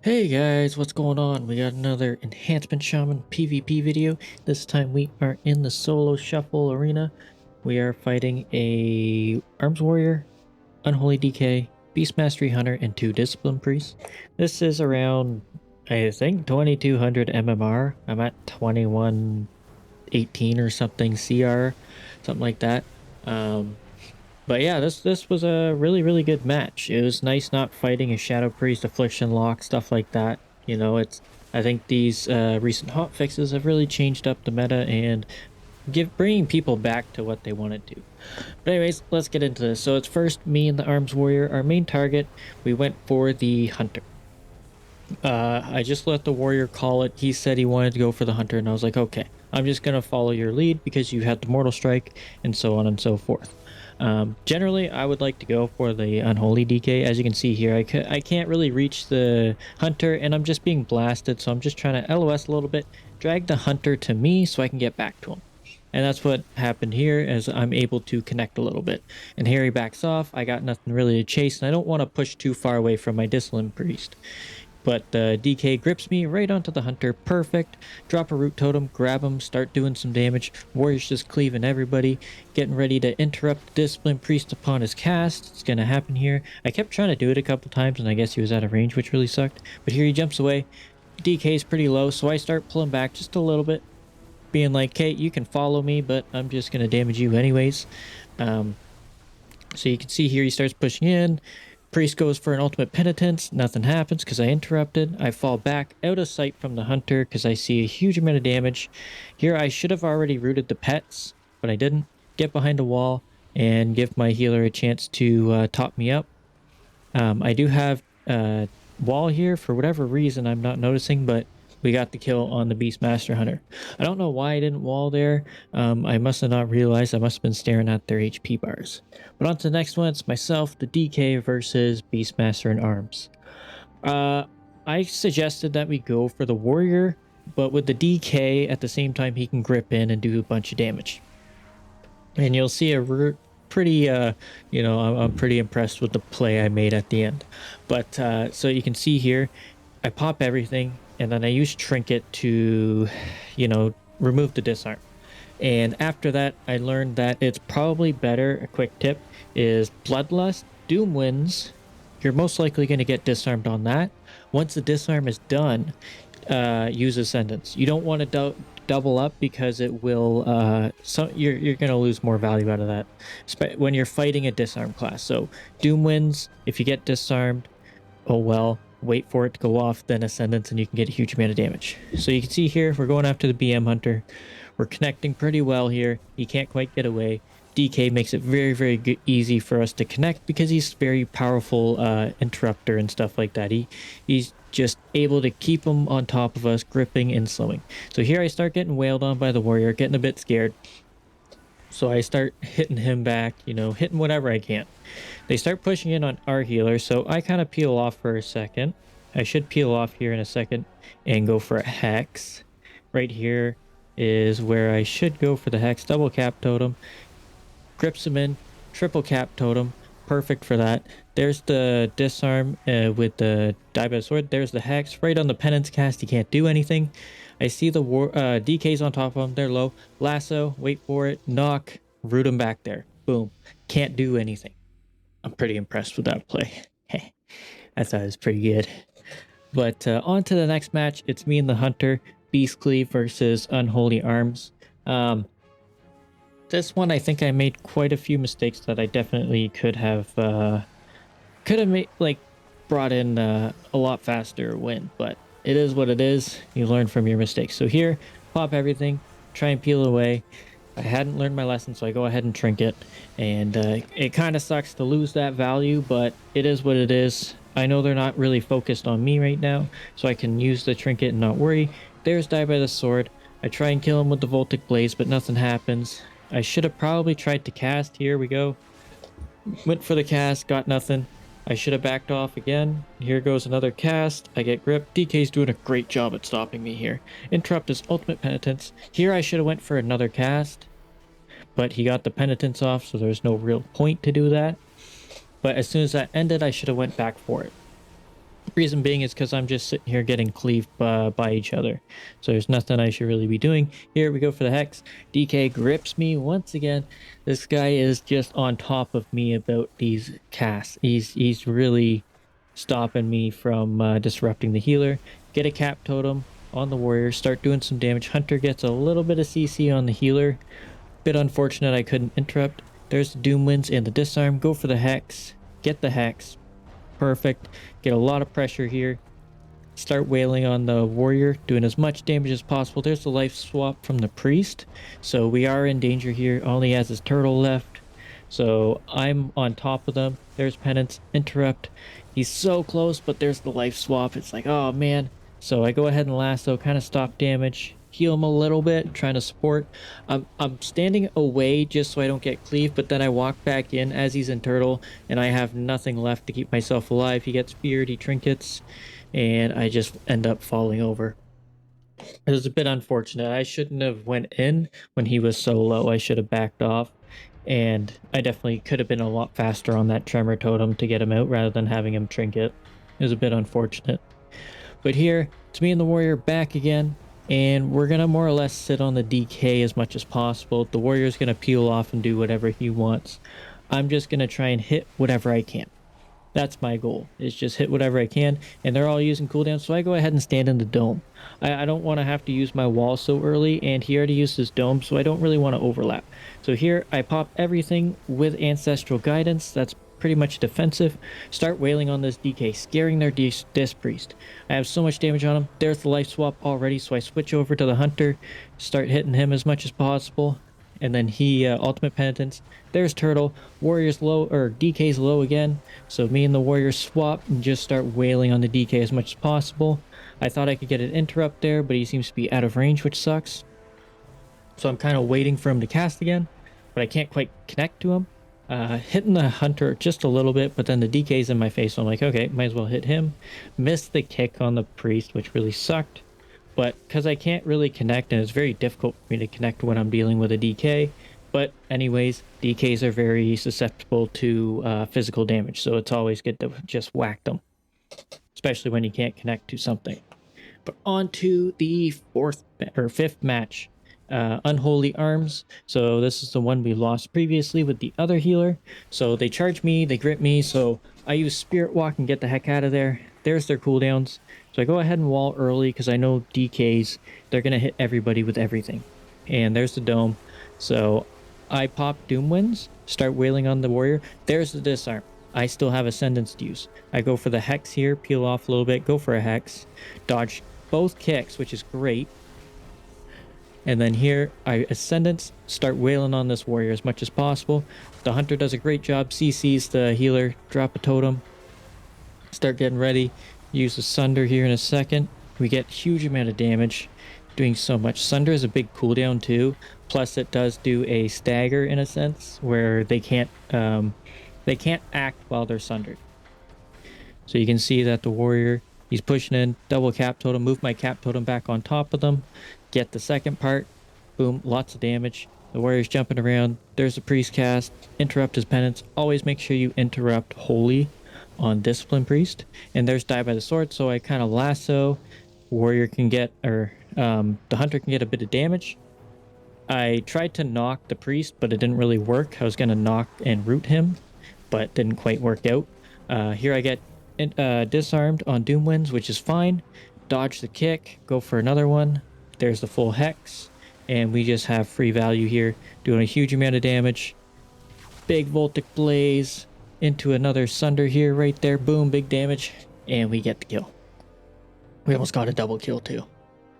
Hey guys, what's going on? We got another Enhancement Shaman PvP video. This time we are in the solo shuffle arena. We are fighting a Arms Warrior, Unholy DK, Beast Mastery Hunter, and 2 Discipline Priests. This is around, I think, 2200 MMR. I'm at 2118 or something CR, something like that. Um, but yeah, this was a really good match. It was nice not fighting a Shadow Priest, Affliction Lock, stuff like that. You know, I think these recent hot fixes have really changed up the meta and bringing people back to what they wanted to. But anyways, let's get into this. So it's first me and the Arms Warrior. Our main target, we went for the Hunter. I just let the Warrior call it. He said he wanted to go for the Hunter, and I was like, okay, I'm just gonna follow your lead because you had the Mortal Strike, and so on and so forth. Generally, I would like to go for the Unholy DK. As you can see here, I can't really reach the Hunter, and I'm just being blasted, so I'm just trying to LOS a little bit, drag the Hunter to me so I can get back to him. And that's what happened here, as I'm able to connect a little bit. And here he backs off. I got nothing really to chase, and I don't want to push too far away from my Discipline Priest. But DK grips me right onto the Hunter. Perfect. Drop a root totem, grab him, start doing some damage. Warrior's just cleaving everybody, getting ready to interrupt the Discipline Priest upon his cast. It's going to happen here. I kept trying to do it a couple times, and I guess he was out of range, which really sucked. But here he jumps away. DK's pretty low, so I start pulling back just a little bit, being like, "Hey, you can follow me, but I'm just going to damage you anyways." So you can see here he starts pushing in. Priest goes for an ultimate penitence. Nothing happens because I interrupted. I fall back out of sight from the Hunter because I see a huge amount of damage. Here I should have already rooted the pets, but I didn't. Get behind a wall and give my healer a chance to top me up. I do have a wall here for whatever reason I'm not noticing, but we got the kill on the Beastmaster Hunter. I don't know why I didn't wall there. I must have not realized. I must have been staring at their HP bars. But on to the next one. It's myself, the DK versus Beastmaster in Arms. I suggested that we go for the Warrior, but with the DK at the same time he can grip in and do a bunch of damage. And you'll see a pretty I'm pretty impressed with the play I made at the end. But so you can see here I pop everything and then I use trinket to remove the disarm. And after that I learned that it's probably better, a quick tip is Bloodlust, Doom Winds. You're most likely going to get disarmed on that. Once the disarm is done, use Ascendance. You don't want to double up because it will you're going to lose more value out of that when you're fighting a disarm class. So Doom Winds, if you get disarmed, oh well, wait for it to go off, then Ascendance, and you can get a huge amount of damage. So you can see here we're going after the BM Hunter. We're connecting pretty well here. He can't quite get away. DK makes it very easy for us to connect because he's very powerful interrupter and stuff like that. He's just able to keep him on top of us, gripping and slowing. So here I start getting wailed on by the Warrior, getting a bit scared. So I start hitting him back, hitting whatever I can. They start pushing in on our healer, so I kind of peel off for a second. I should peel off here in a second and go for a Hex. Right here is where I should go for the Hex. Double cap totem. Grips him in, triple cap totem, perfect for that. There's the disarm with the die by the sword. There's the Hex right on the penance cast. He can't do anything. I see the DK's on top of him. They're low. Lasso, wait for it, knock, root him back there. Boom. Can't do anything. I'm pretty impressed with that play. I thought it was pretty good. But on to the next match. It's me and the Hunter, Beast Cleave versus Unholy Arms. This one I think I made quite a few mistakes that I definitely could have made, brought in a lot faster win, but it is what it is. You learn from your mistakes. So here, pop everything, try and peel away. I hadn't learned my lesson, so I go ahead and trinket, and it kind of sucks to lose that value, but it is what it is. I know they're not really focused on me right now, so I can use the trinket and not worry. There's die by the sword. I try and kill him with the Voltic Blaze, but nothing happens. I should have probably tried to cast. Here we go. Went for the cast, got nothing. I should have backed off again. Here goes another cast. I get gripped. DK's doing a great job at stopping me here. Interrupt his ultimate penitence. Here I should have went for another cast, but he got the penitence off, so there's no real point to do that. But as soon as that ended, I should have went back for it. Reason being is because I'm just sitting here getting cleaved by each other. So there's nothing I should really be doing. Here we go for the Hex. DK grips me once again. This guy is just on top of me about these casts. He's really stopping me from disrupting the healer. Get a cap totem on the warrior. Start doing some damage. Hunter gets a little bit of CC on the healer. Bit unfortunate I couldn't interrupt. There's the Doom Winds and the Disarm. Go for the Hex. Get the Hex. Perfect. Get a lot of pressure here. Start wailing on the warrior, doing as much damage as possible. There's the life swap from the priest. So we are in danger here. Only has his turtle left. So I'm on top of them. There's Penance. Interrupt. He's so close, but there's the life swap. It's like, oh man. So I go ahead and lasso, kind of stop damage. Heal him a little bit, trying to support. I'm standing away just so I don't get cleaved, but then I walk back in as he's in turtle, and I have nothing left to keep myself alive. He gets feared, he trinkets, and I just end up falling over. It was a bit unfortunate. I shouldn't have went in when he was so low. I should have backed off, and I definitely could have been a lot faster on that tremor totem to get him out rather than having him trinket. It was a bit unfortunate. But here, it's me and the warrior back again. And we're going to more or less sit on the DK as much as possible. The warrior's going to peel off and do whatever he wants. I'm just going to try and hit whatever I can. That's my goal, is just hit whatever I can. And they're all using cooldowns, so I go ahead and stand in the dome. I don't want to have to use my wall so early, and he already used his dome, so I don't really want to overlap. So here, I pop everything with Ancestral Guidance. That's pretty much defensive. Start wailing on this DK, scaring their Disc Priest. I have so much damage on him. There's the life swap already, so I switch over to the Hunter, start hitting him as much as possible, and then he ultimate penitence. There's turtle. Warrior's low, or DK's low again, so me and the warrior swap and just start wailing on the DK as much as possible. I thought I could get an interrupt there, but he seems to be out of range, which sucks. So I'm kind of waiting for him to cast again, but I can't quite connect to him. Hitting the Hunter just a little bit, but then the DK's in my face, so I'm like, okay, might as well hit him. Missed the kick on the priest, which really sucked, but because I can't really connect, and it's very difficult for me to connect when I'm dealing with a DK, but anyways, DKs are very susceptible to physical damage, so it's always good to just whack them, especially when you can't connect to something. But on to the fifth match. Unholy Arms. So this is the one we lost previously with the other healer. So they charge me, they grip me, so I use Spirit Walk and get the heck out of there. There's their cooldowns. So I go ahead and wall early because I know DKs, they're going to hit everybody with everything. And there's the dome. So I pop Doom Winds, start wailing on the warrior. There's the Disarm. I still have Ascendance to use. I go for the Hex here, peel off a little bit, go for a Hex, dodge both kicks, which is great. And then here, I Ascendance, start wailing on this warrior as much as possible. The Hunter does a great job, CCs the healer, drop a totem, start getting ready, use the Sunder here in a second. We get huge amount of damage, doing so much. Sunder is a big cooldown too, plus it does do a stagger in a sense, where they can't act while they're sundered. So you can see that the warrior, he's pushing in, double cap totem, move my cap totem back on top of them, get the second part, boom, lots of damage. The warrior's jumping around, there's the priest cast, interrupt his penance. Always make sure you interrupt holy on Discipline Priest. And there's die by the sword, so I kind of lasso. Warrior can get, or the Hunter can get a bit of damage. I tried to knock the priest, but it didn't really work. I was going to knock and root him, but didn't quite work out. Here I get disarmed on Doom Winds, which is fine. Dodge the kick, go for another one. There's the full Hex, and we just have free value here, doing a huge amount of damage. Big Voltic Blaze into another Sunder here, right there. Boom, big damage, and we get the kill. We almost got a double kill too,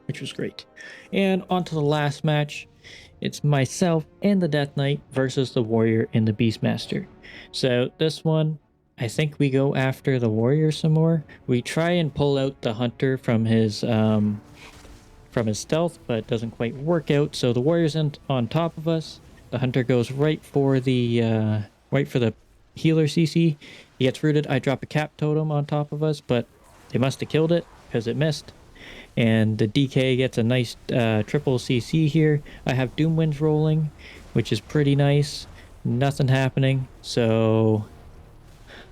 which was great. And on to the last match. It's myself and the Death Knight versus the Warrior and the Beastmaster. So this one, I think we go after the Warrior some more. We try and pull out the Hunter from his stealth, but it doesn't quite work out. So the Warrior's on top of us. The Hunter goes right for the healer CC. He gets rooted. I drop a cap totem on top of us, but they must have killed it because it missed. And the DK gets a nice triple CC here. I have Doom Winds rolling, which is pretty nice. Nothing happening, so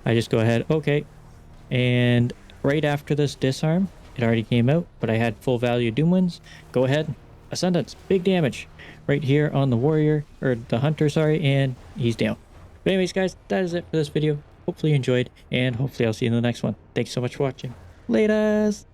I just go ahead. Okay, and right after this disarm. It already came out, but I had full value Doom Winds. Go ahead, Ascendance, big damage right here on the warrior, or the hunter, sorry, and he's down. But anyways, guys, that is it for this video. Hopefully you enjoyed, and hopefully I'll see you in the next one. Thanks so much for watching. Laters!